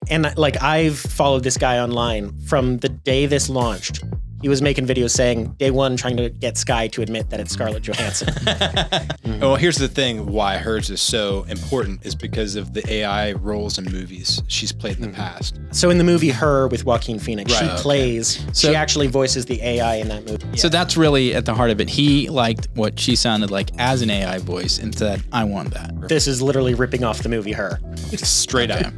And like I've followed this guy online from the day this launched. He was making videos saying day one, trying to get Sky to admit that it's Scarlett Johansson. Well, here's the thing. Why hers is so important is because of the AI roles in movies she's played in the past. So in the movie Her with Joaquin Phoenix, Right, she plays, So- she actually voices the AI in that movie. So that's really at the heart of it. He liked what she sounded like as an AI voice and said, I want that. This is literally ripping off the movie Her. Straight up.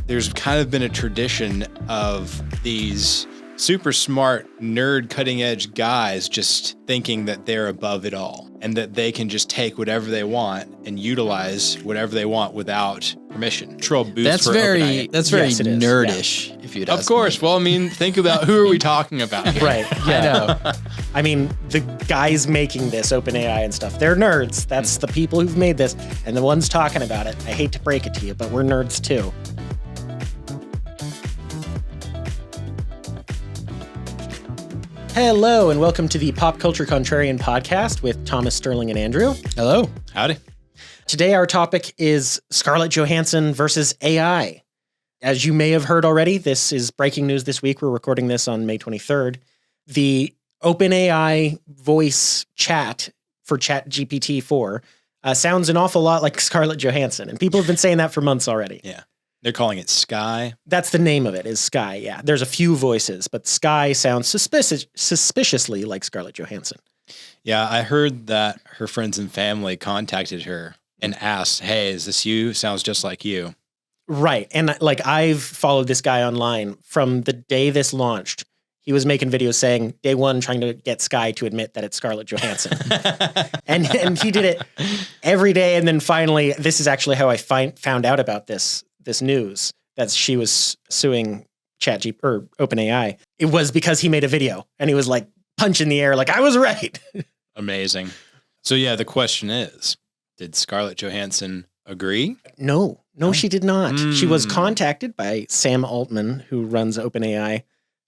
There's kind of been a tradition of these super smart, nerd, cutting edge guys just thinking that they're above it all and that they can just take whatever they want and utilize whatever they want without permission. Troll boost That's for very OpenAI. nerdish, is, if you'd Of ask course. me. Well, I mean, think about who are we talking about here? Right. I know. I mean, the guys making this OpenAI and stuff, they're nerds. That's the people who've made this and the ones talking about it. I hate to break it to you, but we're nerds too. Hello, and welcome to the Pop Culture Contrarian podcast with Thomas, Sterling, and Andrew. Hello. Howdy. Today, our topic is Scarlett Johansson versus AI. As you may have heard already, this is breaking news this week. We're recording this on May 23rd. The OpenAI voice chat for ChatGPT 4 sounds an awful lot like Scarlett Johansson, and people have been saying that for months already. Yeah. They're calling it Sky. That's the name of it, is Sky, yeah. There's a few voices, but Sky sounds suspiciously like Scarlett Johansson. Yeah, I heard that her friends and family contacted her and asked, hey, is this you? Sounds just like you. Right, and like I've followed this guy online from the day this launched. He was making videos saying day one, trying to get Sky to admit that it's Scarlett Johansson. and he did it every day, and then finally, this is actually how I found out about this news that she was suing ChatGPT or OpenAI. It was because he made a video and he was like punch in the air, like I was right. Amazing. So yeah, the question is, did Scarlett Johansson agree? No, she did not. She was contacted by Sam Altman, who runs OpenAI.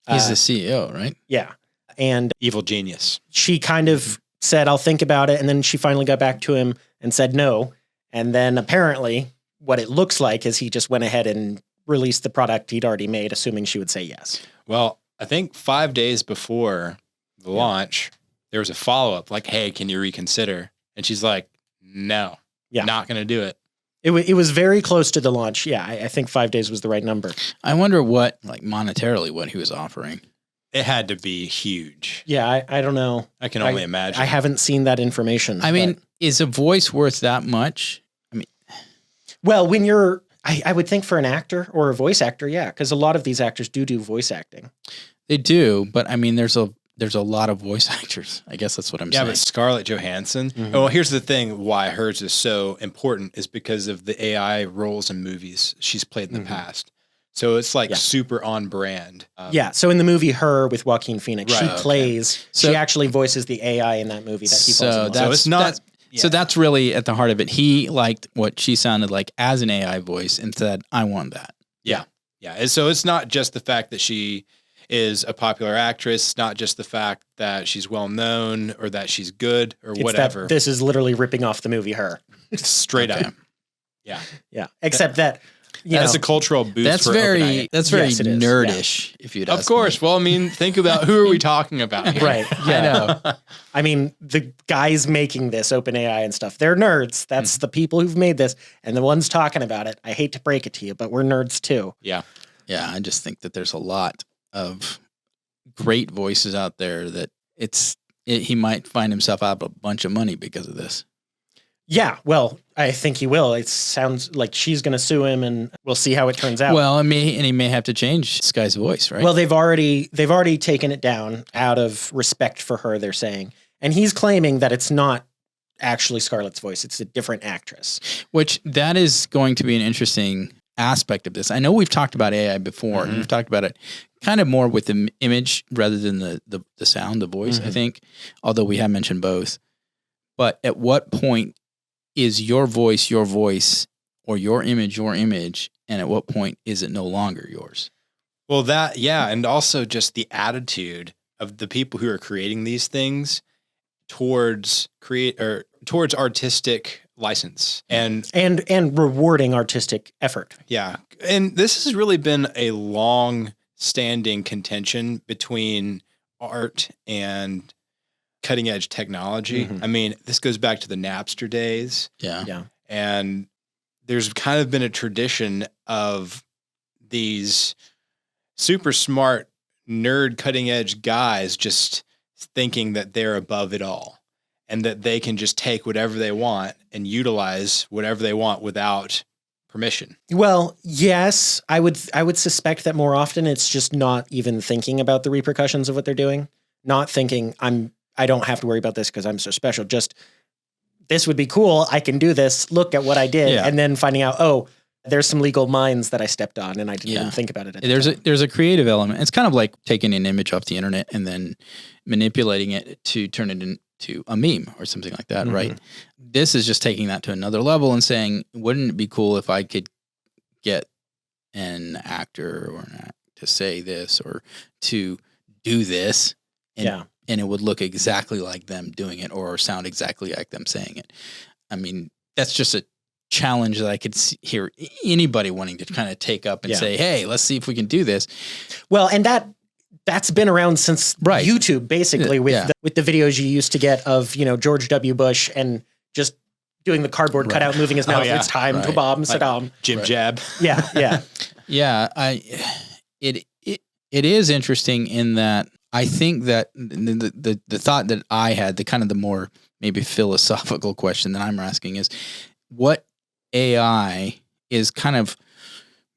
He's the CEO, right? Yeah. And Evil genius. she kind of said, I'll think about it. And then she finally got back to him and said no. And then apparently what it looks like is he just went ahead and released the product he'd already made, assuming she would say yes. Well, I think 5 days before the launch, there was a follow-up like, hey, can you reconsider? And she's like, no, not going to do it. It was very close to the launch. Yeah, I think 5 days was the right number. I wonder what, like monetarily, what he was offering. It had to be huge. Yeah, I don't know. I can only imagine. I haven't seen that information. I mean, is a voice worth that much? Well, when you're, I would think for an actor or a voice actor, yeah, because a lot of these actors do voice acting. They do, but I mean, there's a lot of voice actors. I guess that's what I'm saying. Yeah, but Scarlett Johansson. Well, here's the thing. Why hers is so important is because of the AI roles in movies she's played in the past. So it's like super on brand. Yeah. So in the movie Her with Joaquin Phoenix, Right, she plays, she actually voices the AI in that movie that he falls in love with. So it's not. So that's really at the heart of it. He liked what she sounded like as an AI voice and said, I want that. Yeah. Yeah. And so it's not just the fact that she is a popular actress, not just the fact that she's well known or that she's good or It's whatever. this is literally ripping off the movie Her. Straight up. Yeah. Yeah. Except that, you That's know, a cultural boost That's for OpenAI. very Yes, it is, nerdish, if you'd ask Of course. me. Well, I mean, think about who are we talking about here? right. Yeah. I know. I mean, the guys making this OpenAI and stuff, they're nerds. That's the people who've made this and the ones talking about it. I hate to break it to you, but we're nerds too. Yeah. Yeah, I just think that there's a lot of great voices out there that he might find himself out of a bunch of money because of this. Yeah, well, I think he will. It sounds like she's going to sue him, and we'll see how it turns out. Well, and he may have to change Sky's voice, right? Well, they've already taken it down out of respect for her, they're saying. And he's claiming that it's not actually Scarlett's voice. It's a different actress. Which that is going to be an interesting aspect of this. I know we've talked about AI before, and we've talked about it kind of more with the image rather than the sound, the voice, I think, although we have mentioned both. But at what point is your voice, or your image, and at what point is it no longer yours? Well, and also just the attitude of the people who are creating these things towards artistic license. And rewarding artistic effort. yeah. And this has really been a long standing contention between art and cutting edge technology. Mhm. I mean, this goes back to the Napster days. Yeah. Yeah. And there's kind of been a tradition of these super smart nerd cutting edge guys just thinking that they're above it all and that they can just take whatever they want and utilize whatever they want without permission. Well, yes, I would suspect that more often it's just not even thinking about the repercussions of what they're doing, not thinking I don't have to worry about this because I'm so special. Just this would be cool. I can do this. Look at what I did. Yeah. And then finding out, oh, there's some legal mines that I stepped on and I didn't even think about it. At There's a creative element. It's kind of like taking an image off the internet and then manipulating it to turn it into a meme or something like that, right? This is just taking that to another level and saying, wouldn't it be cool if I could get an actor or an act to say this or to do this and it would look exactly like them doing it or sound exactly like them saying it. I mean, that's just a challenge that I could hear anybody wanting to kind of take up and say, hey, let's see if we can do this. Well, and that's been around since YouTube, basically, with the videos you used to get of, George W. Bush and just doing the cardboard cutout, moving his mouth. It's time to bomb Saddam. Jib jab. Yeah, yeah. Yeah, it is interesting in that I think that the thought that I had, the kind of the more maybe philosophical question that I'm asking is what AI is kind of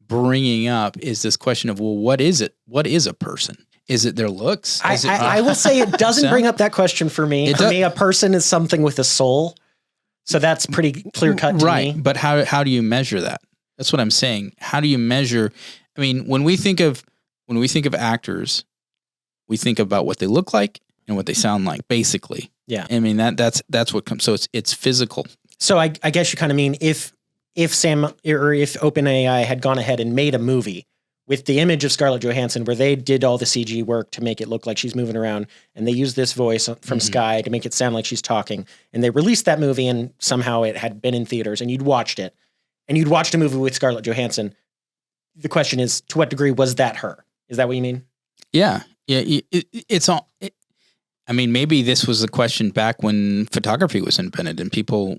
bringing up is this question of, well, what is it? What is a person? Is it their looks? I will say it doesn't bring up that question for me. For me, a person is something with a soul. So that's pretty clear cut to me. But how do you measure that? That's what I'm saying. How do you measure? I mean, when we think of actors, we think about what they look like and what they sound like, basically. Yeah. I mean, that's what comes. So it's physical. So I guess you kind of mean if OpenAI had gone ahead and made a movie with the image of Scarlett Johansson where they did all the CG work to make it look like she's moving around and they used this voice from Sky to make it sound like she's talking, and they released that movie and somehow it had been in theaters and you'd watched it and you'd watched a movie with Scarlett Johansson, the question is, to what degree was that her? Is that what you mean? Yeah. Yeah. It's all... I mean, maybe this was the question back when photography was invented and people,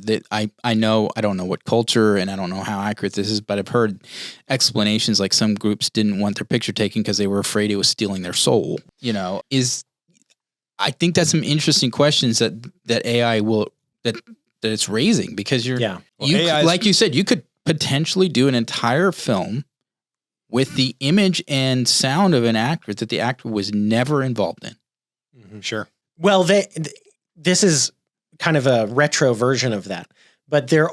that I don't know what culture and I don't know how accurate this is, but I've heard explanations like some groups didn't want their picture taken because they were afraid it was stealing their soul. I think that's some interesting questions that AI that it's raising, because like you said, you could potentially do an entire film with the image and sound of an actor that the actor was never involved in. Mm-hmm. Sure. Well, this is kind of a retro version of that, but there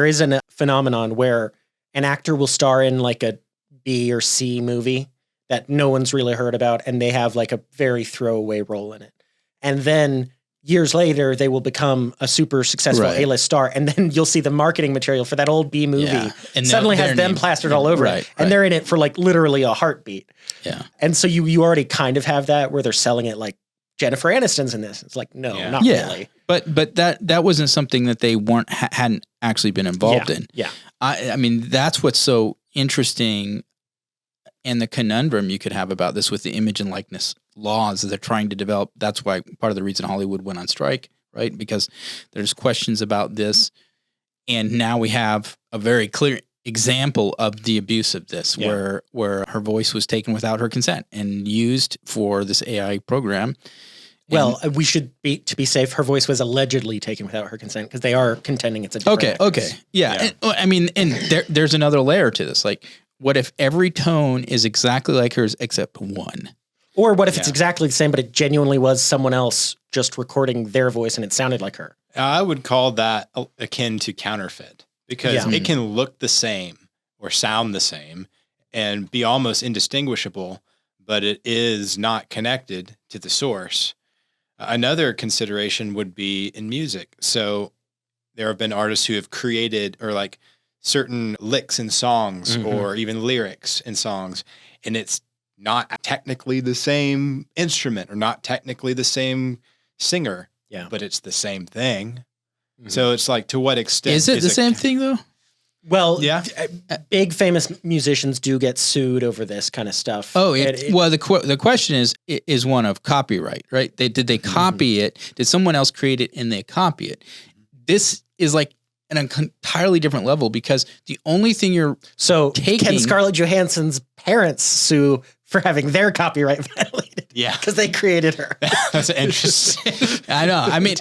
is a phenomenon where an actor will star in like a B or C movie that no one's really heard about, and they have like a very throwaway role in it. And then years later, they will become a super successful A-list star, and then you'll see the marketing material for that old B movie and suddenly has them plastered all over it, and they're in it for like literally a heartbeat. Yeah, and so you already kind of have that where they're selling it like Jennifer Aniston's in this. It's like not really. But that wasn't something that they hadn't actually been involved in. Yeah, I mean that's what's so interesting, and the conundrum you could have about this with the image and likeness laws that they're trying to develop. That's why part of the reason Hollywood went on strike, right? Because there's questions about this. And now we have a very clear example of the abuse of this, where her voice was taken without her consent and used for this AI program. Well, we should to be safe, her voice was allegedly taken without her consent, because they are contending it's a different actress. Okay. Yeah. And there's another layer to this. Like, what if every tone is exactly like hers except one? Or what if it's exactly the same, but it genuinely was someone else just recording their voice and it sounded like her? I would call that akin to counterfeit, because it can look the same or sound the same and be almost indistinguishable, but it is not connected to the source. Another consideration would be in music. So there have been artists who have created or like certain licks in songs or even lyrics in songs, and it's not technically the same instrument or not technically the same singer, but it's the same thing. So it's like, to what extent Is it the same thing though? Well, Yeah. Big famous musicians do get sued over this kind of stuff. Oh, well, the question is one of copyright, right? Did they copy it? Did someone else create it and they copy it? This is like an entirely different level, because the only thing you're can Scarlett Johansson's parents sue for having their copyright violated? Yeah, because they created her. That's interesting. I know. I mean,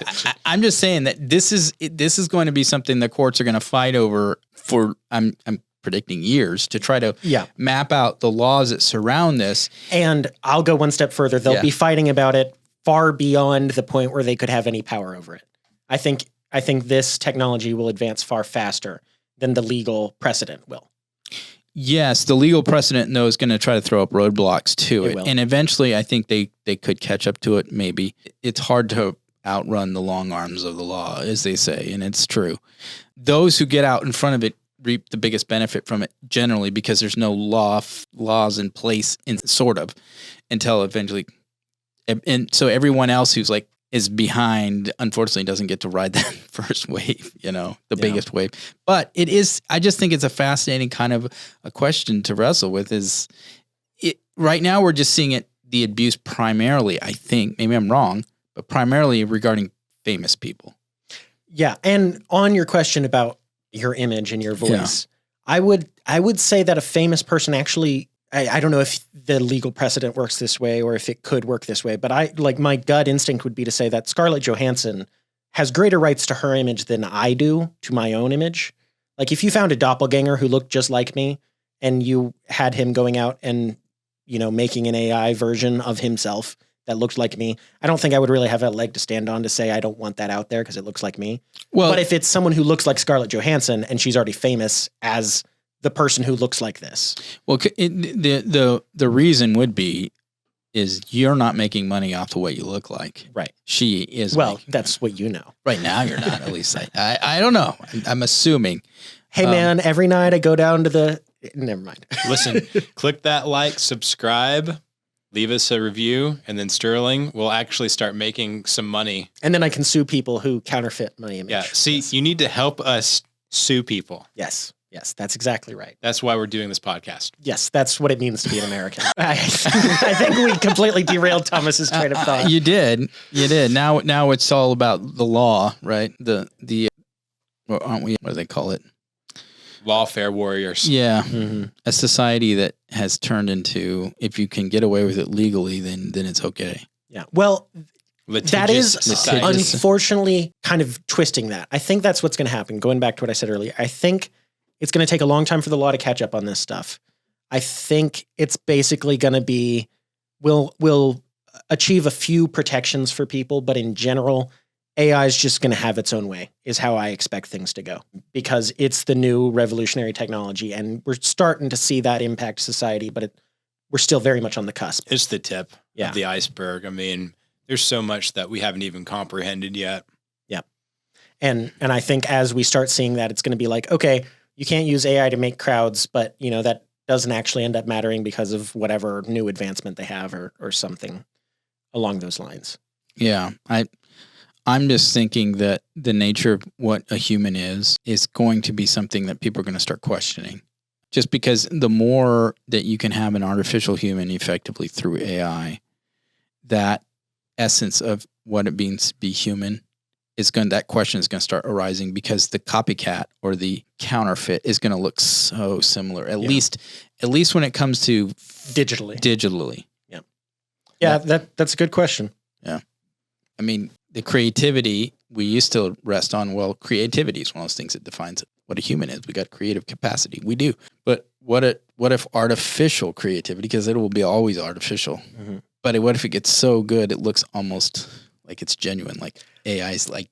I'm just saying that this is going to be something the courts are going to fight over for. I'm predicting years to try to map out the laws that surround this. And I'll go one step further. They'll be fighting about it far beyond the point where they could have any power over it. I think this technology will advance far faster than the legal precedent will. Yes, the legal precedent, though, is going to try to throw up roadblocks to it. And eventually, I think they could catch up to it, maybe. It's hard to outrun the long arms of the law, as they say, and it's true. Those who get out in front of it reap the biggest benefit from it, generally, because there's no laws in place, until eventually. And so everyone else who's like, is behind, unfortunately, doesn't get to ride that first wave, the biggest wave. But it is, I just think it's a fascinating kind of a question to wrestle with. Right now we're just seeing the abuse primarily, I think, maybe I'm wrong, but primarily regarding famous people. Yeah. And on your question about your image and your voice, I would say that a famous person actually, I don't know if the legal precedent works this way or if it could work this way, but my gut instinct would be to say that Scarlett Johansson has greater rights to her image than I do to my own image. Like, if you found a doppelganger who looked just like me and you had him going out and, making an AI version of himself that looked like me, I don't think I would really have a leg to stand on to say I don't want that out there because it looks like me. Well, but if it's someone who looks like Scarlett Johansson and she's already famous as the person who looks like this. Well, the reason would be is you're not making money off the way you look like. Right. She is. Well, that's what you know. Right now you're not, at least. I don't know. I'm assuming. Hey, man, every night I go down to never mind. Listen, click that like, subscribe, leave us a review, and then Sterling will actually start making some money. And then I can sue people who counterfeit my image. Yeah. See, you need to help us sue people. Yes. Yes, that's exactly right. That's why we're doing this podcast. Yes, that's what it means to be an American. I think we completely derailed Thomas's train of thought. You did. Now it's all about the law, right? Well, aren't we? What do they call it? Lawfare warriors. Yeah, a society that has turned into, if you can get away with it legally, then it's okay. Yeah. Well, that is society. Unfortunately kind of twisting that. I think that's what's going to happen. Going back to what I said earlier, I think it's going to take a long time for the law to catch up on this stuff. I think it's basically going to be, we'll achieve a few protections for people, but in general, AI is just going to have its own way, is how I expect things to go, because it's the new revolutionary technology, and we're starting to see that impact society, but we're still very much on the cusp. It's the tip of the iceberg. I mean, there's so much that we haven't even comprehended yet. Yeah. And I think as we start seeing that, it's going to be like, okay, you can't use AI to make crowds, but that doesn't actually end up mattering because of whatever new advancement they have or something along those lines. Yeah. I'm just thinking that the nature of what a human is going to be something that people are going to start questioning. Just because the more that you can have an artificial human effectively through AI, that essence of what it means to be human that question is going to start arising, because the copycat or the counterfeit is going to look so similar, at least when it comes to digitally. Yeah. Yeah. That's a good question. Yeah. I mean, the creativity we used to rest on, creativity is one of those things that defines what a human is. We got creative capacity. We do. But what if artificial creativity, because it will be always artificial, but what if it gets so good it looks almost like it's genuine, like AI is like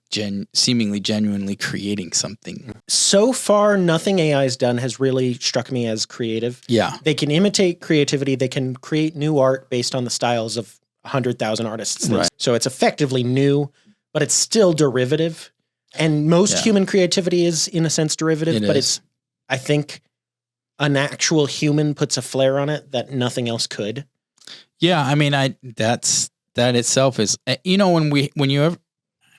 seemingly genuinely creating something. So far, nothing AI's done has really struck me as creative. Yeah. They can imitate creativity. They can create new art based on the styles of 100,000 artists. Right. So it's effectively new, but it's still derivative. And most human creativity is, in a sense, derivative. It's, I think, an actual human puts a flair on it that nothing else could. Yeah, I mean, that itself is, when you ever,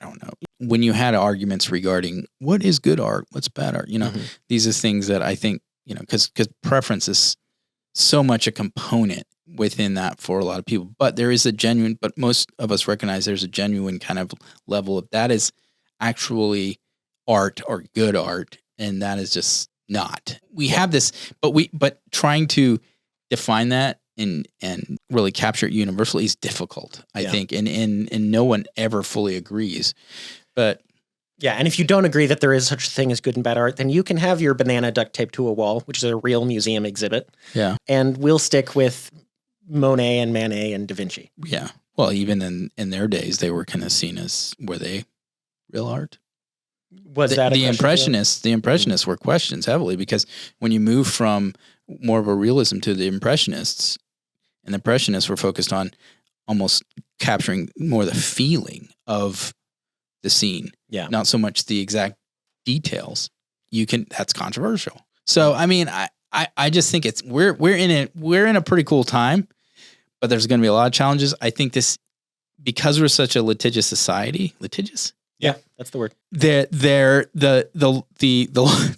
I don't know. When you had arguments regarding what is good art, what's bad art, these are things that I think, because preference is so much a component within that for a lot of people. But there is but most of us recognize there's a genuine kind of level of that is actually art or good art, and that is just not. We have this, but trying to define that and really capture it universally is difficult, I think, and no one ever fully agrees. But yeah, and if you don't agree that there is such a thing as good and bad art, then you can have your banana duct taped to a wall, which is a real museum exhibit. Yeah. And we'll stick with Monet and Manet and Da Vinci. Yeah. Well, even in their days, they were kind of seen as, were they real art? Was that the Impressionists? The Impressionists were questioned heavily because when you move from more of a realism to the Impressionists, and the Impressionists were focused on almost capturing more the feeling of the scene, not so much the exact details. That's controversial. So I mean, I just think we're in a pretty cool time, but there's going to be a lot of challenges. I think because we're such a litigious society, yeah, that's the word. The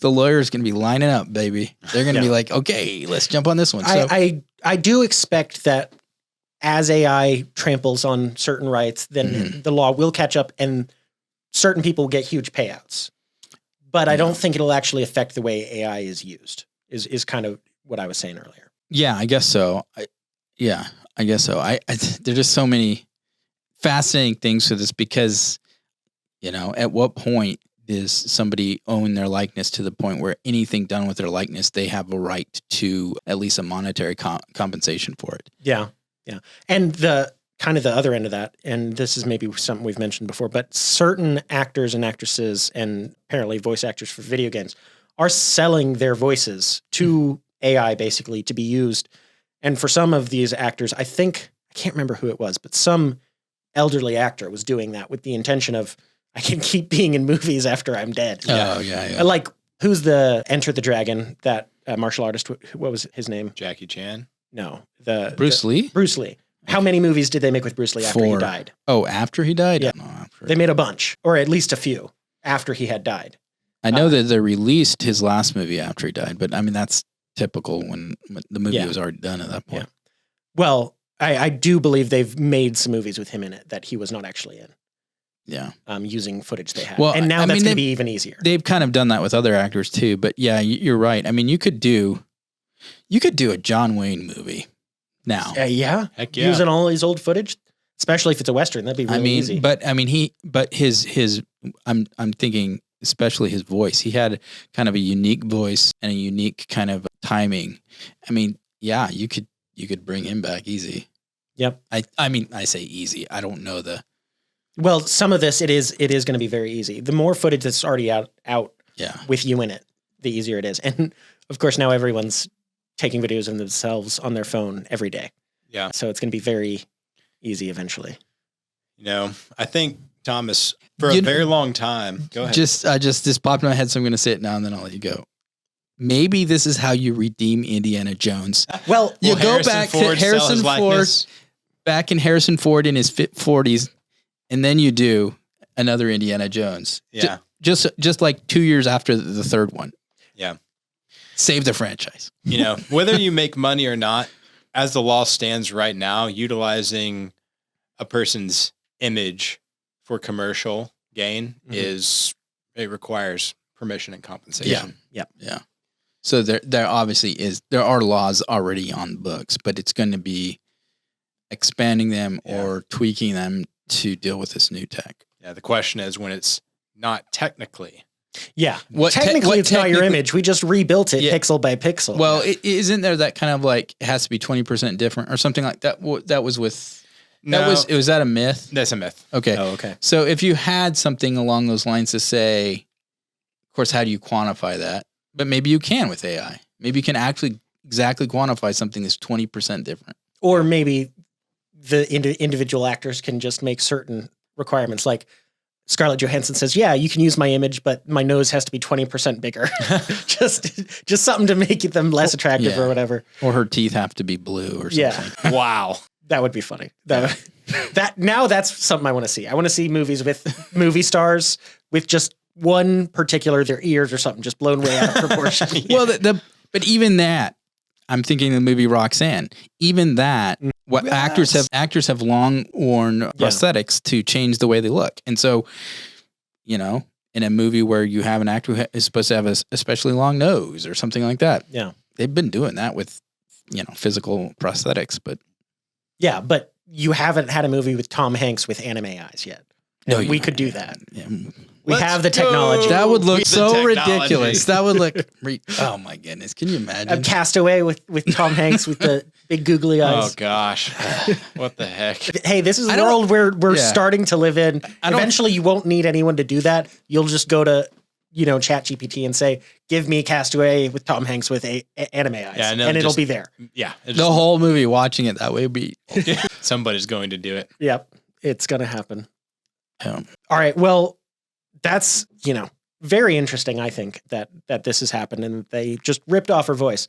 lawyer's going to be lining up, baby. They're going to be like, okay, let's jump on this one. So I do expect that as AI tramples on certain rights, then the law will catch up and certain people will get huge payouts. But I don't think it'll actually affect the way AI is used, is kind of what I was saying earlier. Yeah, I guess so. I guess so. There's just so many fascinating things to this because, at what point does somebody own their likeness to the point where anything done with their likeness, they have a right to at least a monetary compensation for it? Yeah. Yeah. And the other end of that, and this is maybe something we've mentioned before, but certain actors and actresses and apparently voice actors for video games are selling their voices to AI basically to be used. And for some of these actors, I can't remember who it was, but some elderly actor was doing that with the intention of, I can keep being in movies after I'm dead. Oh, yeah. Like, who's the Enter the Dragon, that martial artist? What was his name? Jackie Chan? No. Bruce Lee? Bruce Lee. How many movies did they make with Bruce Lee after he died? Oh, after he died? Yeah. No, after. They made a bunch, or at least a few, after he had died. I know that they released his last movie after he died, but I mean, that's typical when the movie was already done at that point. Yeah. Well, I do believe they've made some movies with him in it that he was not actually in. Yeah. Using footage they had. Well, and now that's going to be even easier. They've kind of done that with other actors too, but yeah, you're right. I mean, you could do a John Wayne movie now. Yeah. Heck yeah. Using all his old footage, especially if it's a Western, that'd be really easy. I'm thinking, especially his voice, he had kind of a unique voice and a unique kind of timing. I mean, yeah, you could bring him back easy. Yep. I mean, I say easy. I don't know Well, some of this, it is going to be very easy. The more footage that's already out with you in it, the easier it is. And of course, now everyone's taking videos of themselves on their phone every day. Yeah. So it's going to be very easy eventually. I think, Thomas, for a very long time, go ahead. This popped in my head, so I'm going to say it now and then I'll let you go. Maybe this is how you redeem Indiana Jones. Well, you go back to Harrison Ford, back in Harrison Ford in his 40s, and then you do another Indiana Jones. Yeah. Just like 2 years after the third one. Yeah. Save the franchise. Whether you make money or not, as the law stands right now, utilizing a person's image for commercial gain it requires permission and compensation. Yeah. So there obviously there are laws already on books, but it's going to be expanding them or tweaking them to deal with this new tech. Yeah. The question is when it's not technically. Yeah. Technically, it's not your image. We just rebuilt it pixel by pixel. Well, isn't there that kind of like it has to be 20% different or something like that? That was with. Was that a myth? That's a myth. Okay. Oh, okay. So if you had something along those lines to say, of course, how do you quantify that? But maybe you can with AI. Maybe you can actually exactly quantify something that's 20% different. Or maybe the individual actors can just make certain requirements. Like Scarlett Johansson says, yeah, you can use my image, but my nose has to be 20% bigger. just something to make them less attractive or whatever. Or her teeth have to be blue or something. Yeah. Wow. That would be funny. That's something I want to see. I want to see movies with movie stars with just one particular, their ears or something, just blown way out of proportion. Well, but even that, I'm thinking of the movie Roxanne. Even that, what actors have long worn prosthetics to change the way they look, and so, in a movie where you have an actor who is supposed to have a especially long nose or something like that, they've been doing that with, physical prosthetics, but you haven't had a movie with Tom Hanks with anime eyes yet. No, we could do that. Yeah. We have the technology. That would look so ridiculous. That would look. Oh my goodness! Can you imagine? A Castaway with Tom Hanks with the big googly eyes. Oh gosh, what the heck? Hey, this is a world where we're starting to live in. Eventually, you won't need anyone to do that. You'll just go to ChatGPT and say, "Give me Castaway with Tom Hanks with anime eyes," and it'll be there. Yeah, the whole movie watching it that way would be. Somebody's going to do it. Yep, it's gonna happen. All right. Well, that's very interesting. I think that this has happened and they just ripped off her voice.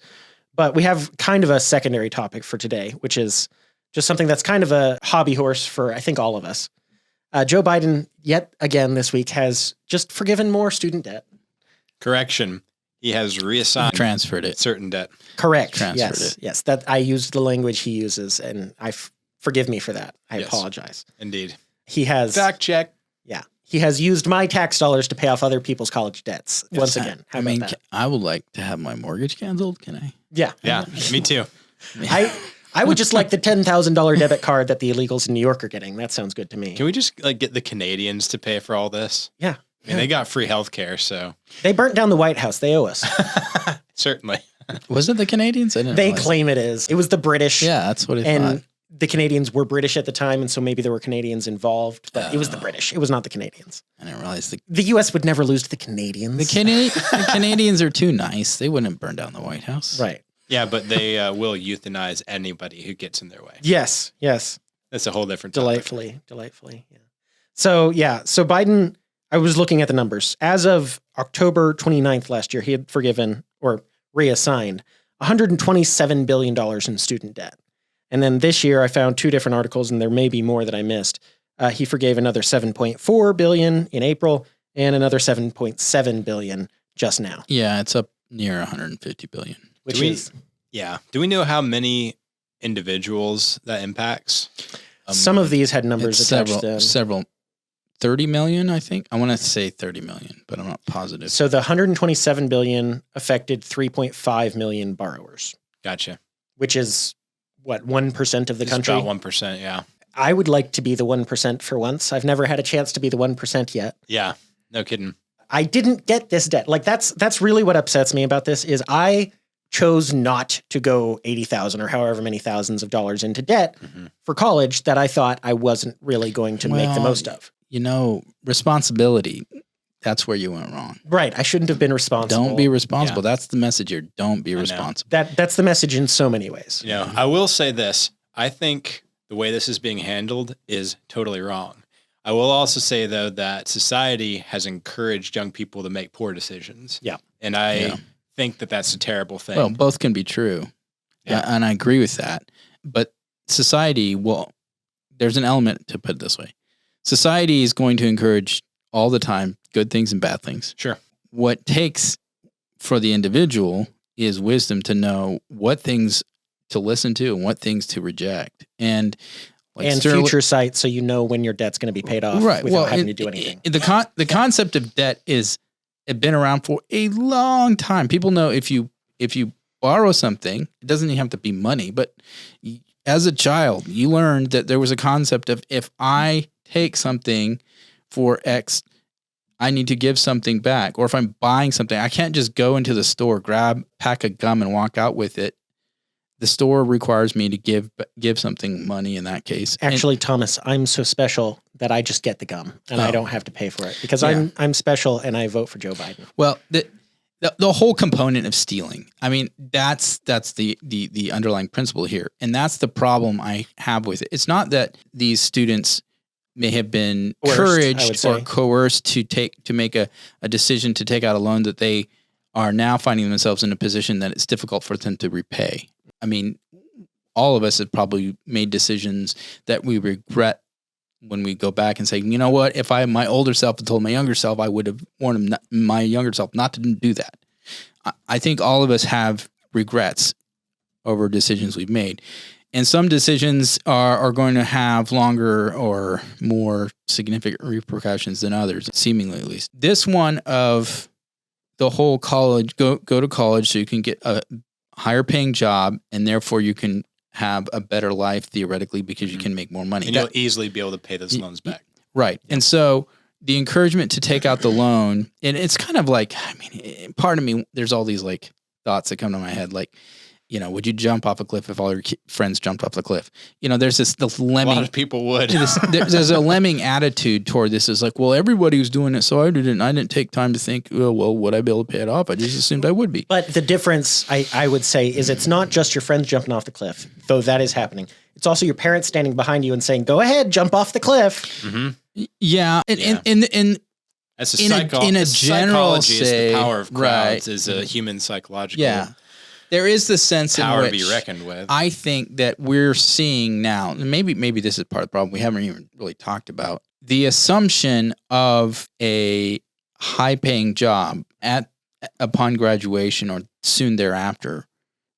But we have kind of a secondary topic for today, which is just something that's kind of a hobby horse for I think all of us. Joe Biden yet again this week has just forgiven more student debt. Correction. He has reassigned, transferred it, certain debt. Correct. Transferred it. Yes. That I used the language he uses, and forgive me for that. I apologize. Indeed. He has fact check. Yeah. He has used my tax dollars to pay off other people's college debts. Once again. How about that? I would like to have my mortgage canceled. Can I? Yeah. Yeah. Me too. I would just like the $10,000 debit card that the illegals in New York are getting. That sounds good to me. Can we just get the Canadians to pay for all this? Yeah. I mean, they got free healthcare, so they burnt down the White House. They owe us. Certainly. Was it the Canadians? They claim it is. It was the British. Yeah, that's what I thought. The Canadians were British at the time, and so maybe there were Canadians involved, but it was the British. It was not the Canadians. I didn't realize the U.S. would never lose to the Canadians. The Canadians are too nice. They wouldn't burn down the White House. Right. Yeah, but they will euthanize anybody who gets in their way. Yes. That's a whole different topic. Delightfully. Yeah. So Biden, I was looking at the numbers. As of October 29th last year, he had forgiven or reassigned $127 billion in student debt. And then this year I found two different articles, and there may be more that I missed. He forgave another $7.4 billion in April and another $7.7 billion just now. Yeah, it's up near $150 billion. Do we know how many individuals that impacts? Some of these had numbers attached to them. Several. 30 million, I think. I want to say 30 million, but I'm not positive. So the $127 billion affected 3.5 million borrowers. Gotcha. Which is, what, 1% of the country? About 1%, yeah. I would like to be the 1% for once. I've never had a chance to be the 1% yet. Yeah, no kidding. I didn't get this debt. That's really what upsets me about this is I chose not to go 80,000 or however many thousands of dollars into debt for college that I thought I wasn't really going to make the most of. Responsibility, that's where you went wrong. Right. I shouldn't have been responsible. Don't be responsible. Yeah. That's the message here. Don't be responsible. That's the message in so many ways. I will say this. I think the way this is being handled is totally wrong. I will also say, though, that society has encouraged young people to make poor decisions. Yeah. And I think that that's a terrible thing. Well, both can be true. Yeah. And I agree with that. But society there's an element to put it this way. Society is going to encourage all the time good things and bad things. Sure. What takes for the individual is wisdom to know what things to listen to and what things to reject. And future sight, so you know when your debt's going to be paid off without having to do anything. The concept of debt has been around for a long time. People know if you borrow something, it doesn't even have to be money, but as a child, you learned that there was a concept of if I take something for X, I need to give something back. Or if I'm buying something, I can't just go into the store, grab a pack of gum and walk out with it. The store requires me to give something money in that case. Actually, Thomas, I'm so special that I just get the gum and I don't have to pay for it because I'm special and I vote for Joe Biden. Well, the whole component of stealing. I mean, that's the underlying principle here. And that's the problem I have with it. It's not that these students may have been encouraged or coerced to make a decision to take out a loan that they are now finding themselves in a position that it's difficult for them to repay. I mean, all of us have probably made decisions that we regret when we go back and say, you know what, if my older self had told my younger self, I would have warned my younger self not to do that. I think all of us have regrets over decisions we've made. And some decisions are going to have longer or more significant repercussions than others, seemingly at least. This one of the whole college, go to college so you can get a higher paying job, and therefore you can have a better life theoretically because you can make more money. And you'll easily be able to pay those loans back. Right. And so the encouragement to take out the loan, and it's kind of like, part of me, there's all these like thoughts that come to my head, like, would you jump off a cliff if all your friends jumped off the cliff? There's this lemming. A lot of people would. There's a lemming attitude toward this. Is like, well, everybody was doing it, so I didn't take time to think, well, would I be able to pay it off? I just assumed I would be. But the difference, I would say, is it's not just your friends jumping off the cliff, though that is happening. It's also your parents standing behind you and saying, go ahead, jump off the cliff. Mm-hmm. Yeah. And as in a general say, the power of crowds is a human psychological there is the sense power in which to be reckoned with. I think that we're seeing now, and maybe this is part of the problem we haven't even really talked about, the assumption of a high-paying job upon graduation or soon thereafter,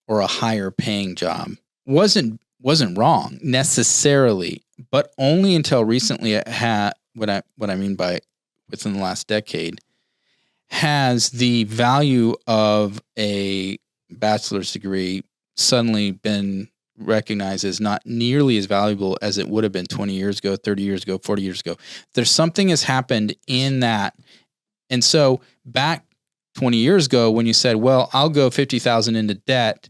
or a higher-paying job wasn't wrong necessarily, but only until recently it had what I mean by within the last decade has the value of a bachelor's degree suddenly been recognized as not nearly as valuable as it would have been 20 years ago, 30 years ago, 40 years ago. There's something has happened in that. And so back 20 years ago when you said, well, I'll go 50,000 into debt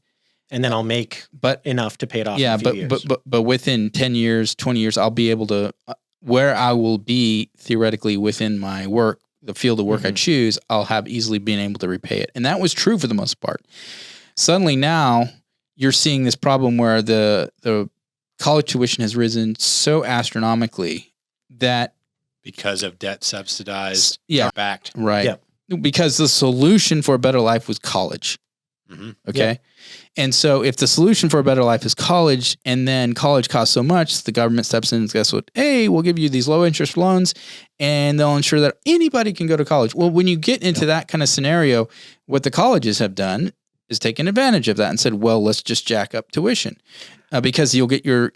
and then I'll make enough to pay it off. Yeah. In a few years. But within 10 years, 20 years, I'll be able to, where I will be theoretically within my work, the field of work I choose, I'll have easily been able to repay it. And that was true for the most part. Suddenly now you're seeing this problem where the college tuition has risen so astronomically that because of debt subsidized, backed. Right. Yeah. Because the solution for a better life was college. Mm-hmm. Okay. Yep. And so if the solution for a better life is college, and then college costs so much, the government steps in and guess what? Hey, we'll give you these low interest loans and they'll ensure that anybody can go to college. Well, when you get into that kind of scenario, what the colleges have done is taken advantage of that and said, well, let's just jack up tuition because you'll get your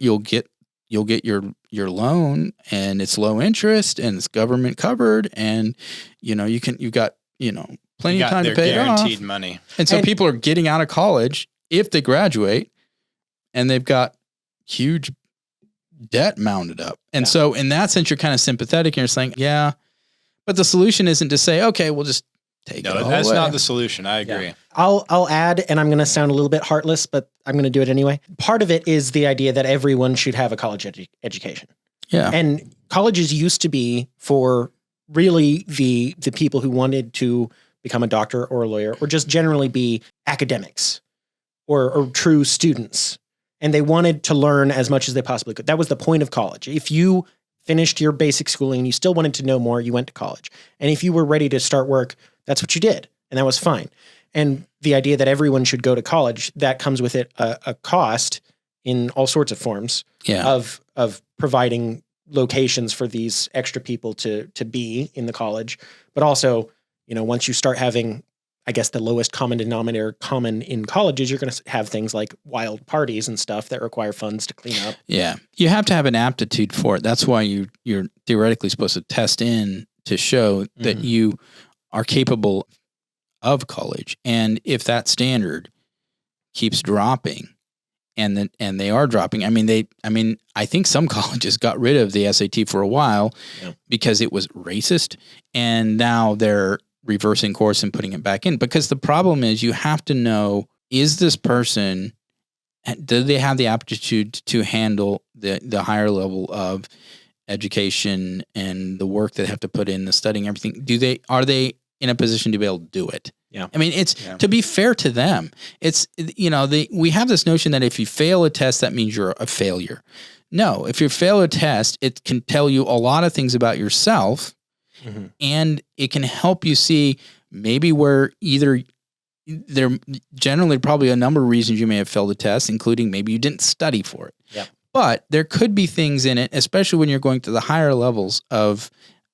loan and it's low interest and it's government covered and you've got plenty of time to pay it off. Guaranteed money. And so people are getting out of college if they graduate and they've got huge debt mounted up. And so in that sense, you're kind of sympathetic and you're saying, yeah, but the solution isn't to say, okay, we'll just take it all that's away. not the solution. I agree. Yeah. I'll add, and I'm going to sound a little bit heartless, but I'm going to do it anyway. Part of it is the idea that everyone should have a college education. Yeah. And colleges used to be for really the people who wanted to become a doctor or a lawyer or just generally be academics or true students. And they wanted to learn as much as they possibly could. That was the point of college. If you finished your basic schooling and you still wanted to know more, you went to college. And if you were ready to start work, that's what you did. And that was fine. And the idea that everyone should go to college, that comes with it a cost in all sorts of forms of providing locations for these extra people to be in the college. But also, once you start having, I guess, the lowest common denominator common in colleges, you're going to have things like wild parties and stuff that require funds to clean up. Yeah. You have to have an aptitude for it. That's why you're theoretically supposed to test in to show that you are capable of college. And if that standard keeps dropping and they are dropping, I think some colleges got rid of the SAT for a while because it was racist. And now they're reversing course and putting it back in, because the problem is you have to know, is this person, do they have the aptitude to handle the higher level of education and the work they have to put in, the studying, everything? Are they in a position to be able to do it? Yeah. It's to be fair to them. It's, we have this notion that if you fail a test, that means you're a failure. No, if you fail a test, it can tell you a lot of things about yourself. And it can help you see maybe where either there generally probably a number of reasons you may have failed a test, including maybe you didn't study for it. Yeah. But there could be things in it, especially when you're going to the higher levels of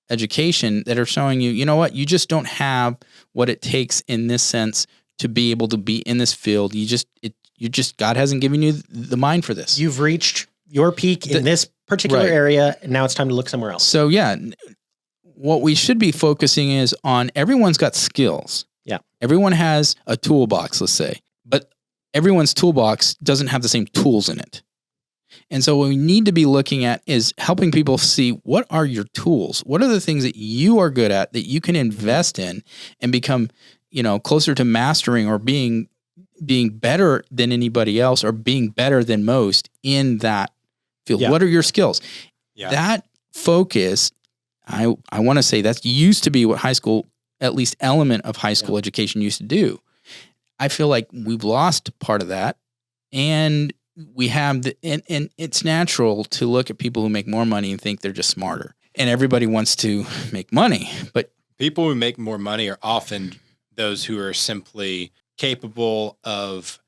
education, that are showing you, you know what, you just don't have what it takes in this sense to be able to be in this field. You just God hasn't given you the mind for this. You've reached your peak in this particular area, and now it's time to look somewhere else. So yeah, what we should be focusing is on everyone's got skills. Yeah. Everyone has a toolbox, let's say, but everyone's toolbox doesn't have the same tools in it. And so what we need to be looking at is helping people see, what are your tools? What are the things that you are good at that you can invest in and become, closer to mastering or being better than anybody else or being better than most in that field? Yeah. What are your skills? Yeah. That focus, I want to say that used to be what high school, at least element of high school education used to do. I feel like we've lost part of that, and we have and it's natural to look at people who make more money and think they're just smarter. And everybody wants to make money, but people who make more money are often those who are simply capable of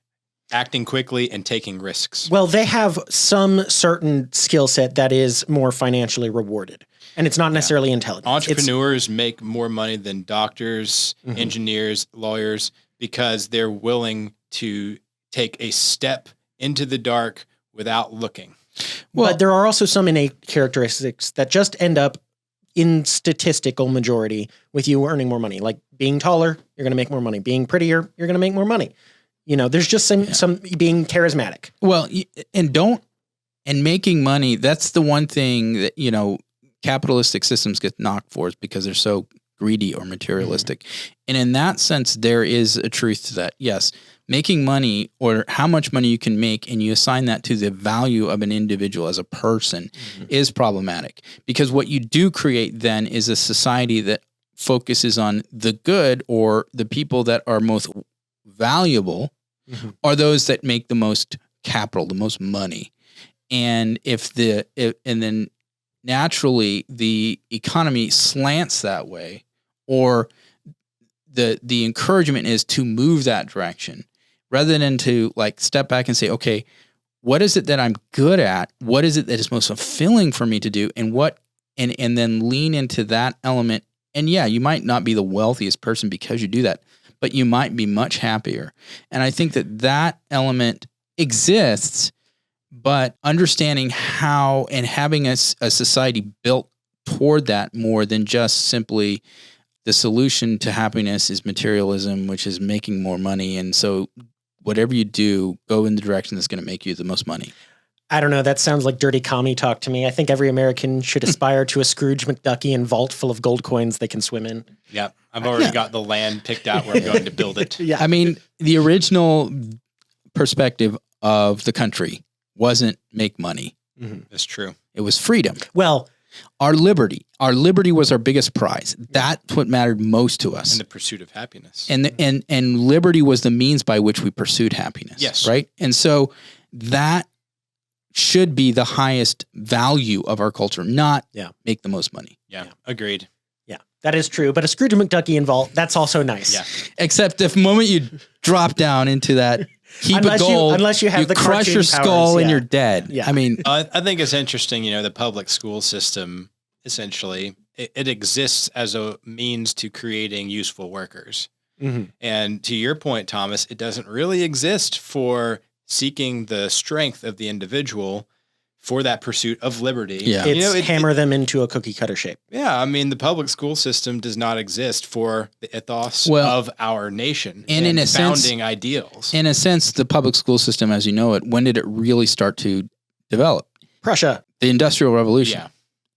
acting quickly and taking risks. Well, they have some certain skill set that is more financially rewarded, and it's not necessarily intelligence. Entrepreneurs make more money than doctors, engineers, lawyers, because they're willing to take a step into the dark without looking. Well, but there are also some innate characteristics that just end up in statistical majority with you earning more money. Like being taller, you're going to make more money. Being prettier, you're going to make more money. There's just some being charismatic. Well, and making money, that's the one thing that, capitalistic systems get knocked for, is because they're so greedy or materialistic. And in that sense, there is a truth to that. Yes, making money, or how much money you can make, and you assign that to the value of an individual as a person, is problematic. Because what you do create then is a society that focuses on the good, or the people that are most valuable are those that make the most capital, the most money. And and then naturally the economy slants that way, or the encouragement is to move that direction, rather than to step back and say, okay, what is it that I'm good at? What is it that is most fulfilling for me to do? And and then lean into that element. And yeah, you might not be the wealthiest person because you do that, but you might be much happier. And I think that element exists, but understanding how and having a society built toward that more than just simply the solution to happiness is materialism, which is making more money. And so whatever you do, go in the direction that's going to make you the most money. I don't know. That sounds like dirty commie talk to me. I think every American should aspire to a Scrooge McDuckian vault full of gold coins they can swim in. Yeah. I've already got the land picked out where I'm going to build it. Yeah. I mean, the original perspective of the country wasn't make money. That's true. It was freedom. Well, our liberty was our biggest prize. That's what mattered most to us. And the pursuit of happiness. And liberty was the means by which we pursued happiness. Yes. Right. And so that should be the highest value of our culture, not make the most money. Yeah. Agreed. Yeah, that is true. But a Scrooge McDuckian vault, that's also nice. Yeah. Except the moment you drop down into that heap of gold, unless you have the crush your skull and you're dead. Yeah. I mean, I think it's interesting, the public school system, essentially, it exists as a means to creating useful workers. And to your point, Thomas, it doesn't really exist for seeking the strength of the individual for that pursuit of liberty. Yeah. It's hammer them into a cookie cutter shape. Yeah. I mean, the public school system does not exist for the ethos of our nation and in a founding ideals. In a sense, the public school system, as you know it, when did it really start to develop? Prussia. The Industrial Revolution.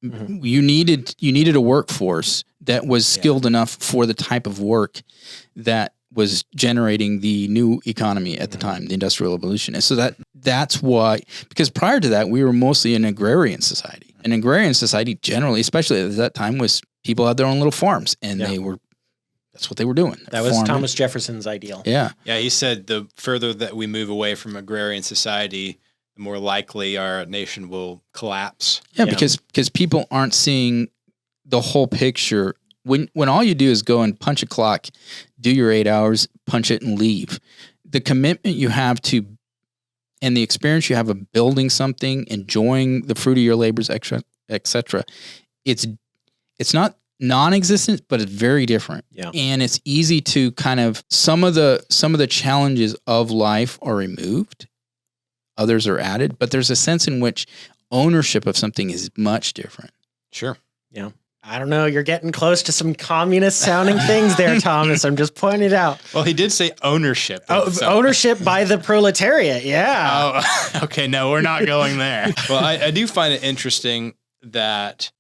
Yeah. You needed a workforce that was skilled enough for the type of work that was generating the new economy at the time, the Industrial Revolution. And so that's why, because prior to that, we were mostly an agrarian society. An agrarian society generally, especially at that time, was people had their own little farms, and that's what they were doing. That was Thomas Jefferson's ideal. Yeah. Yeah, he said the further that we move away from agrarian society, the more likely our nation will collapse. Yeah, because people aren't seeing the whole picture. When all you do is go and punch a clock, do your 8 hours, punch it and leave. The commitment you have to, and the experience you have of building something, enjoying the fruit of your labors, et cetera, it's not non-existent, but it's very different. Yeah. And it's easy to kind of, some of the challenges of life are removed, others are added, but there's a sense in which ownership of something is much different. Sure. Yeah. I don't know. You're getting close to some communist sounding things there, Thomas. I'm just pointing it out. Well, he did say ownership. Ownership by the proletariat. Yeah. Oh, okay. No, we're not going there. Well, I do find it interesting that,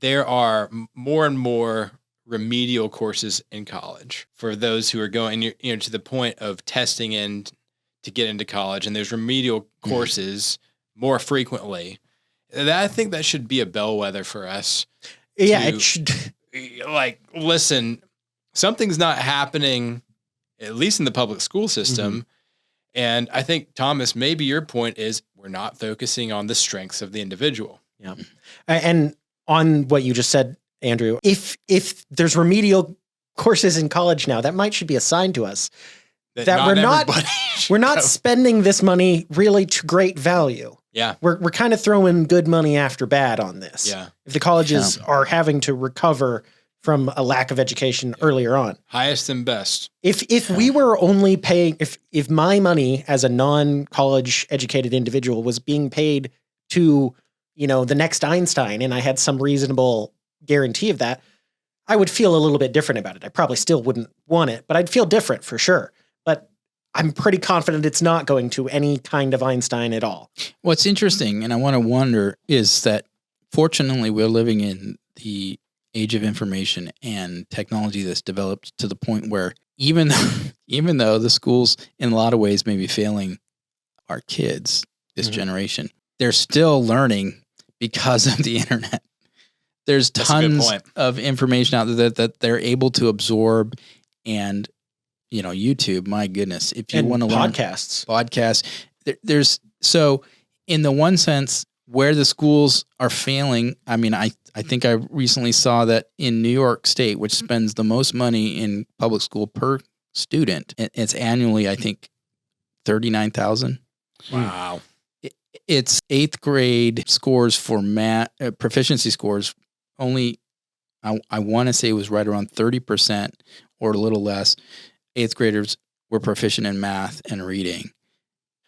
there are more and more remedial courses in college for those who are going, to the point of testing in to get into college. And there's remedial courses more frequently. I think that should be a bellwether for us. Yeah, it should. Listen, something's not happening, at least in the public school system. And I think, Thomas, maybe your point is we're not focusing on the strengths of the individual. Yeah. And on what you just said, Andrew, if there's remedial courses in college now, that should be a sign to us that we're not spending this money really to great value. Yeah. We're kind of throwing good money after bad on this. Yeah. If the colleges are having to recover from a lack of education earlier on. Highest and best. If we were only paying, if my money as a non-college educated individual was being paid to, the next Einstein, and I had some reasonable guarantee of that, I would feel a little bit different about it. I probably still wouldn't want it, but I'd feel different for sure. But I'm pretty confident it's not going to any kind of Einstein at all. What's interesting, and I want to wonder, is that fortunately we're living in the age of information and technology that's developed to the point where even though the schools in a lot of ways may be failing our kids, this generation, they're still learning because of the internet. There's tons of information out there that they're able to absorb, and YouTube, my goodness, if you want to learn podcasts, there's, so in the one sense where the schools are failing, I mean, I think I recently saw that in New York State, which spends the most money in public school per student, it's annually, I think, $39,000. Wow. It's 8th grade scores for math, proficiency scores, only, I want to say it was right around 30% or a little less. 8th graders were proficient in math and reading.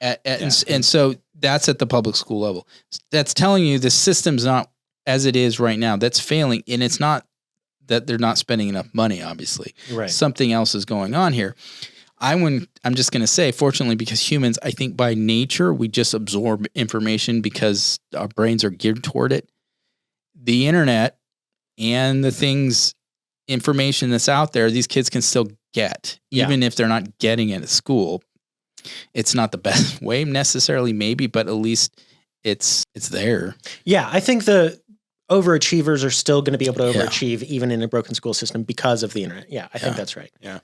And so that's at the public school level. That's telling you the system's not as it is right now. That's failing. And it's not that they're not spending enough money, obviously. Right. Something else is going on here. I'm just going to say, fortunately, because humans, I think by nature, we just absorb information because our brains are geared toward it. The internet and the information that's out there, these kids can still get, even if they're not getting it at school. It's not the best way necessarily, maybe, but at least it's there. Yeah, I think the overachievers are still going to be able to overachieve even in a broken school system because of the internet. Yeah, I think that's right. Yeah.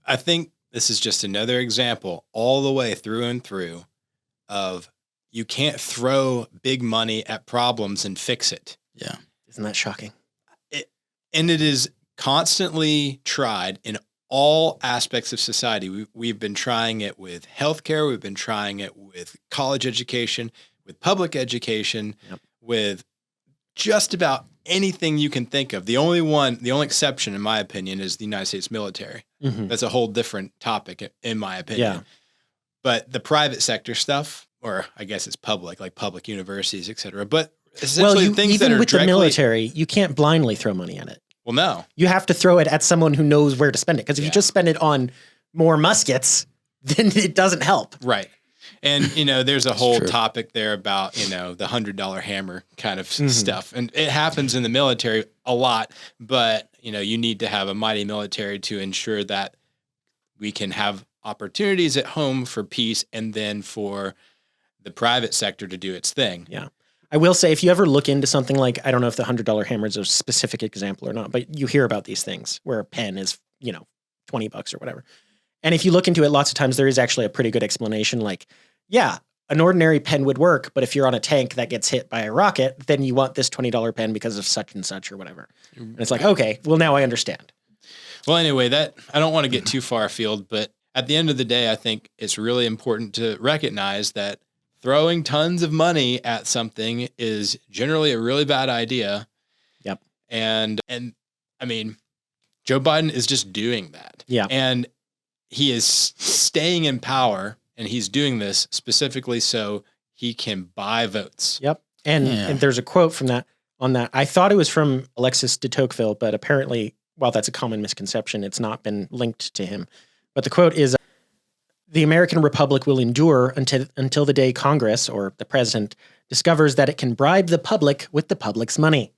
I think this is just another example all the way through and through of you can't throw big money at problems and fix it. Yeah. Isn't that shocking? And it is constantly tried in all aspects of society. We've been trying it with healthcare. We've been trying it with college education, with public education, with just about anything you can think of. The only exception, in my opinion, is the United States military. Mm-hmm. That's a whole different topic, in my opinion. Yeah. But the private sector stuff, or I guess it's public, like public universities, et cetera. But essentially things that are even with the military, you can't blindly throw money at it. Well, no. You have to throw it at someone who knows where to spend it. Because if you just spend it on more muskets, then it doesn't help. Right. And, there's a whole topic there about, the $100 hammer kind of stuff. And it happens in the military a lot, but, you need to have a mighty military to ensure that we can have opportunities at home for peace and then for the private sector to do its thing. Yeah. I will say, if you ever look into something like, I don't know if the $100 hammer is a specific example or not, but you hear about these things where a pen is, $20 or whatever. And if you look into it, lots of times there is actually a pretty good explanation. Like, yeah, an ordinary pen would work, but if you're on a tank that gets hit by a rocket, then you want this $20 pen because of such and such or whatever. And it's like, okay, well, now I understand. Well, anyway, I don't want to get too far afield, but at the end of the day, I think it's really important to recognize that throwing tons of money at something is generally a really bad idea. Yep. And I mean, Joe Biden is just doing that. Yeah. And he is staying in power, and he's doing this specifically so he can buy votes. Yep. And there's a quote from that on that. I thought it was from Alexis de Tocqueville, but apparently, while that's a common misconception, it's not been linked to him. But the quote is, "The American Republic will endure until the day Congress or the president discovers that it can bribe the public with the public's money."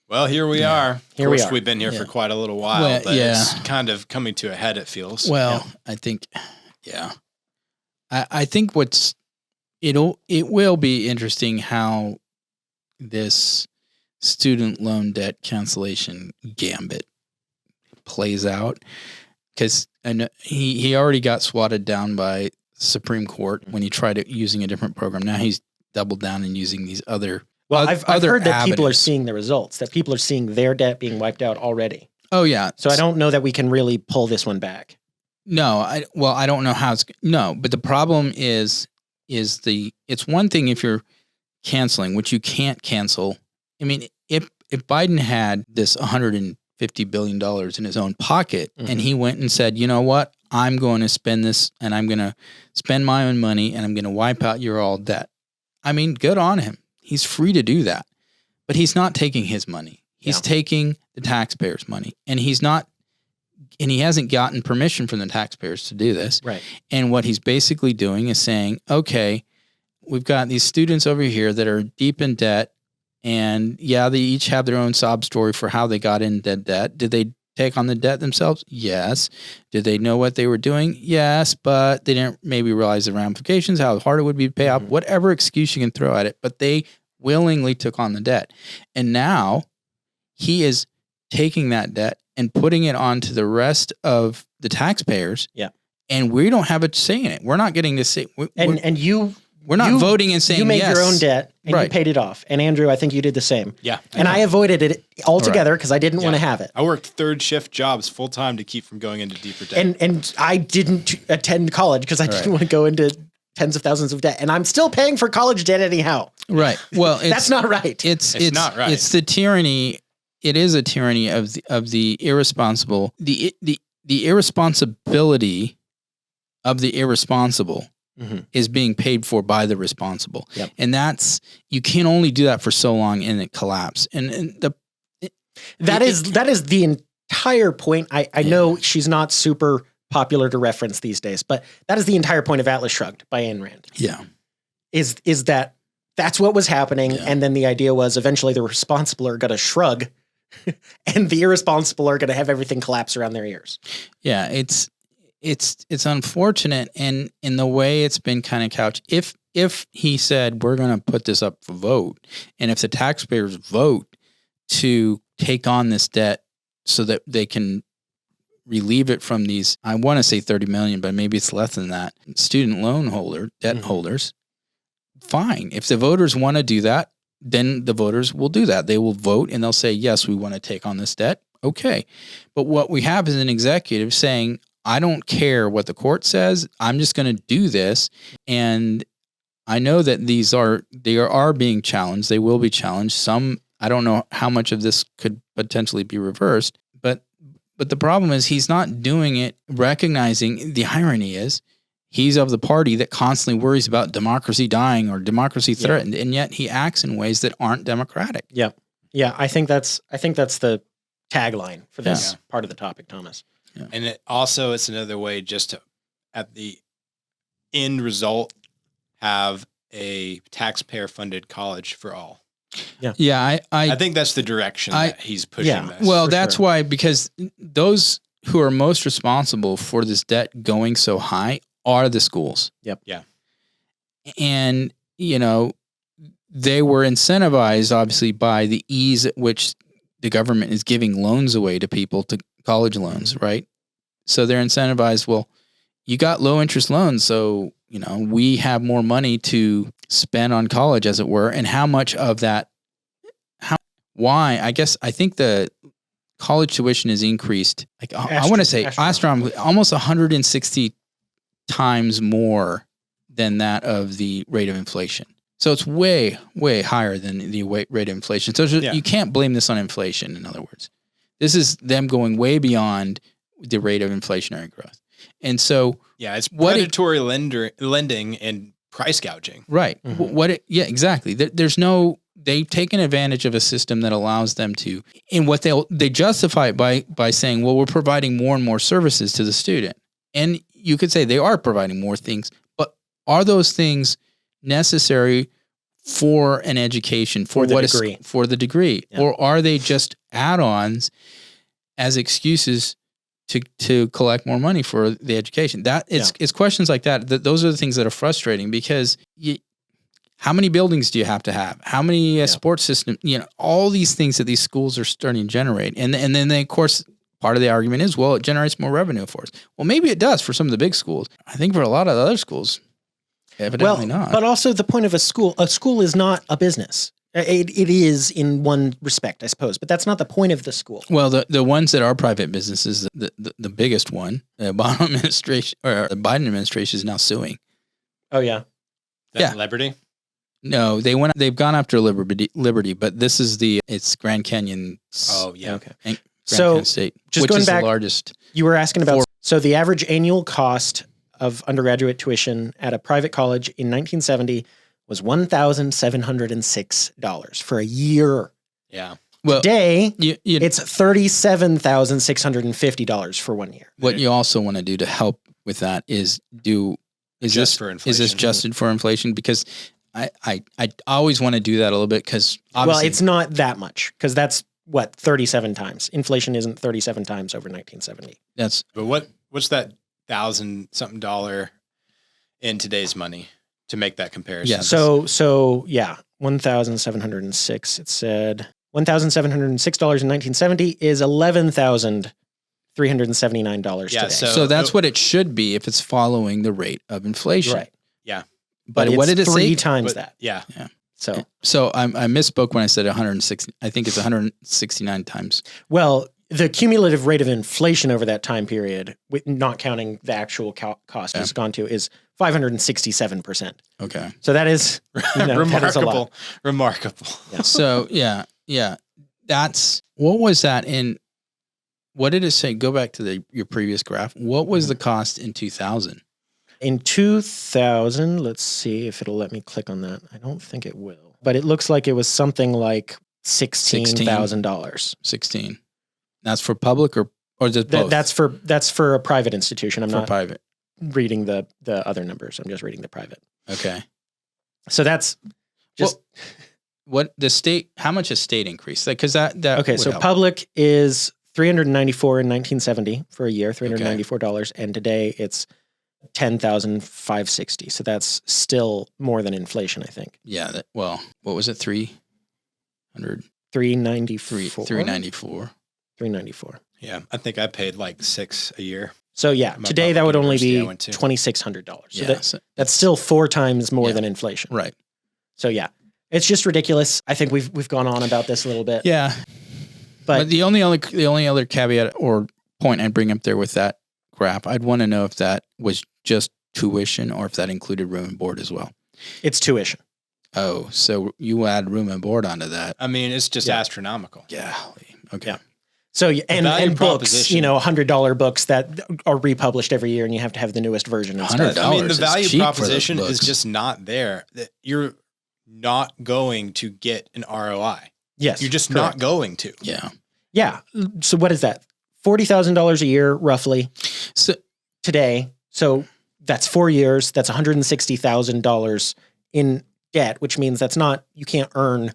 Well, here we are. Here of course, we are. we've been here for quite a little while, Well, but it's kind of coming to a head, it feels. Well, I think, I think it will be interesting how this student loan debt cancellation gambit plays out, because he already got swatted down by Supreme Court when he tried using a different program. Now he's doubled down and using these other. Well, I've heard that people are seeing the results, that people are seeing their debt being wiped out already. Oh, yeah. So I don't know that we can really pull this one back. No, I don't know how but the problem is it's one thing if you're canceling, which you can't cancel. I mean, if Biden had this $150 billion in his own pocket and he went and said, you know what, I'm going to spend this and I'm going to spend my own money and I'm going to wipe out your all debt. I mean, good on him. He's free to do that, but he's not taking his money. He's taking the taxpayers' money, and he hasn't gotten permission from the taxpayers to do this. Right. And what he's basically doing is saying, okay, we've got these students over here that are deep in debt, and they each have their own sob story for how they got into debt. Did they take on the debt themselves? Yes. Did they know what they were doing? Yes, but they didn't maybe realize the ramifications, how hard it would be to pay off, whatever excuse you can throw at it, but they willingly took on the debt. And now he is taking that debt and putting it onto the rest of the taxpayers. Yeah. And we don't have a say in it. We're not getting to say. We're not voting and saying you made yes. your own debt and you paid it off. And Andrew, I think you did the same. Yeah. And I avoided it altogether because I didn't want to have it. I worked third shift jobs full time to keep from going into deeper debt. And I didn't attend college because I didn't want to go into tens of thousands of debt. And I'm still paying for college debt anyhow. Right. Well, that's not right. It's not right. It's the tyranny. It is a tyranny of the irresponsible. The irresponsibility of the irresponsible is being paid for by the responsible. Yep. And you can only do that for so long and it collapse. That is the entire point. I know she's not super popular to reference these days, but that is the entire point of Atlas Shrugged by Ayn Rand. Yeah. Is that's what was happening. Yeah. And then the idea was eventually the responsible are going to shrug and the irresponsible are going to have everything collapse around their ears. Yeah. It's unfortunate, and in the way it's been kind of couched. If he said we're going to put this up for vote, and if the taxpayers vote to take on this debt so that they can relieve it from these, I want to say 30 million, but maybe it's less than that, student loan debt holders, fine. If the voters want to do that, then the voters will do that. They will vote and they'll say, yes, we want to take on this debt. Okay. But what we have is an executive saying, I don't care what the court says. I'm just going to do this. And I know that they are being challenged. They will be challenged. Some, I don't know how much of this could potentially be reversed, but the problem is he's not doing it recognizing the irony is he's of the party that constantly worries about democracy dying or democracy threatened. And yet he acts in ways that aren't democratic. Yeah. Yeah. I think that's the tagline for this part of the topic, Thomas. Yeah. And it's another way just to, at the end result, have a taxpayer-funded college for all. Yeah. Yeah. I think that's the direction that he's pushing this. Well, that's why, because those who are most responsible for this debt going so high are the schools. Yep. Yeah. And, they were incentivized, obviously, by the ease at which the government is giving loans away to people, to college loans, right? So they're incentivized, well, you got low interest loans, so, we have more money to spend on college, as it were. And how much of that, I think the college tuition is increased, like I want to say astronomically, almost 160 times more than that of the rate of inflation. So it's way, way higher than the rate of inflation. So you can't blame this on inflation, in other words. This is them going way beyond the rate of inflationary growth. And so... Yeah, it's predatory lending and price gouging. Right. Mm-hmm. Exactly. They've taken advantage of a system that allows them to, and what they justify it by saying, well, we're providing more and more services to the student. And you could say they are providing more things, but are those things necessary for an education, for the degree? Yeah. Or are they just add-ons as excuses to collect more money for the education? It's questions like that. Those are the things that are frustrating, because how many buildings do you have to have? How many sports systems? All these things that these schools are starting to generate, and then they, of course, part of the argument is, well, it generates more revenue for us. Well, maybe it does for some of the big schools. I think for a lot of the other schools, evidently not. But also the point of a school is not a business. It is in one respect, I suppose, but that's not the point of the school. Well, the ones that are private businesses, the biggest one, the Biden administration is now suing. Oh yeah, Liberty. No, they've gone after Liberty, but this is it's Grand Canyon. Oh yeah, okay. Grand Canyon State, just which going is back, the largest. You were asking about so the average annual cost of undergraduate tuition at a private college in 1970 was $1,706 for a year. Yeah. Well, today, it's $37,650 for 1 year. What you also want to do to help with that is this adjusted for inflation? Because I always want to do that a little bit, because well, it's not that much, because that's what 37 times. Inflation isn't 37 times over 1970. But what's that $1,000-something in today's money to make that comparison? Yeah. So 1,706. It said $1,706 in 1970 is $11,379 today. So that's what it should be if it's following the rate of inflation. Right. Yeah. But what did it say? 3 times that. Yeah. So I misspoke when I said 160. I think it's 169 times. Well, the cumulative rate of inflation over that time period, not counting the actual cost it's gone to, is 567%. Okay. So that is remarkable. That is a lot. Remarkable. Yeah. So yeah. That's, what was that in, what did it say? Go back to your previous graph. What was the cost in 2000? In 2000, let's see if it'll let me click on that. I don't think it will, but it looks like it was something like $16,000. 16. That's for public or just both? That's for a private institution. I'm not private reading the other numbers. I'm just reading the private. Okay. So that's just what the state. How much has state increased? Because that okay. So help. Public is $394 in 1970 for a year, $394, and today it's $10,560. So that's still more than inflation, I think. Yeah. What was it? 300. 394. 394. 394. Yeah, I think I paid like $6 a year. So yeah, today that would only be $2,600. So that's still 4 times more than inflation. Right. So yeah, it's just ridiculous. I think we've gone on about this a little bit. Yeah. But the only other caveat or point I'd bring up there with that graph, I'd want to know if that was just tuition or if that included room and board as well. It's tuition. Oh, so you add room and board onto that. I mean, it's just astronomical. Yeah. Okay. Yeah. So and books, $100 books that are republished every year, and you have to have the newest version. $100. I mean, the value proposition is just not there. That you're not going to get an ROI. Yes, you're just not going to. Yeah. Yeah. So what is that? $40,000 a year, roughly. So today. So that's 4 years. That's $160,000 in debt, which means you can't earn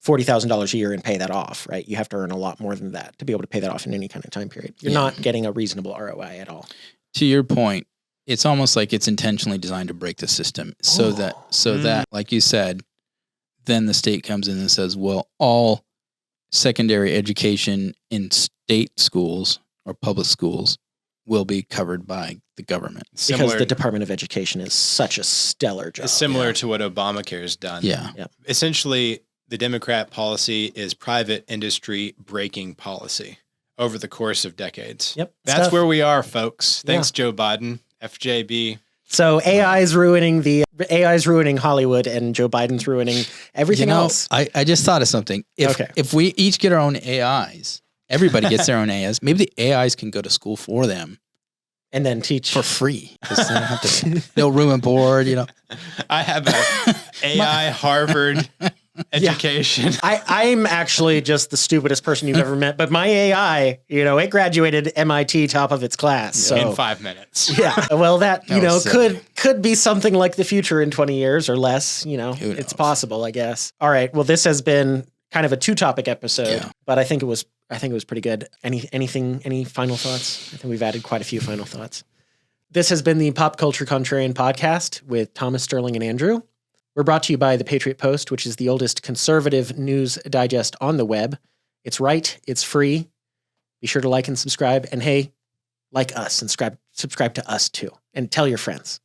$40,000 a year and pay that off, right? You have to earn a lot more than that to be able to pay that off in any kind of time period. You're not getting a reasonable ROI at all. To your point, it's almost like it's intentionally designed to break the system so that, like you said, then the state comes in and says, well, all secondary education in state schools or public schools will be covered by the government. Because the Department of Education is such a stellar job. It's similar to what Obamacare has done. Yeah. Essentially, the Democrat policy is private industry breaking policy. over the course of decades. Yep. That's Stuff. where we are, folks. Thanks, Joe Biden, FJB. So AI's ruining Hollywood, and Joe Biden's ruining everything else. I just thought of something. If we each get our own AIs, everybody gets their own AIs. Maybe the AIs can go to school for them and then teach for free. They don't have to, they'll room and board. I have a AI Harvard education. I'm actually just the stupidest person you've ever met, but my AI, it graduated MIT top of its class. So in 5 minutes. Yeah. Well, that, silly. could be something like the future in 20 years or less, it's possible, I guess. All right. Well, this has been kind of a 2-topic episode, but I think it was pretty good. Any final thoughts? I think we've added quite a few final thoughts. This has been the Pop Culture Contrarian podcast with Thomas, Sterling, and Andrew. We're brought to you by the Patriot Post, which is the oldest conservative news digest on the web. It's right. It's free. Be sure to like and subscribe. And hey, like us and subscribe to us too. And tell your friends.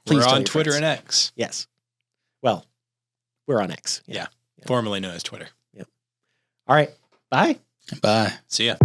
Please. We're on Twitter and X. Yes. Well, we're on X. Yeah. Formerly known as Twitter. Yep. All right. Bye. Bye. See ya.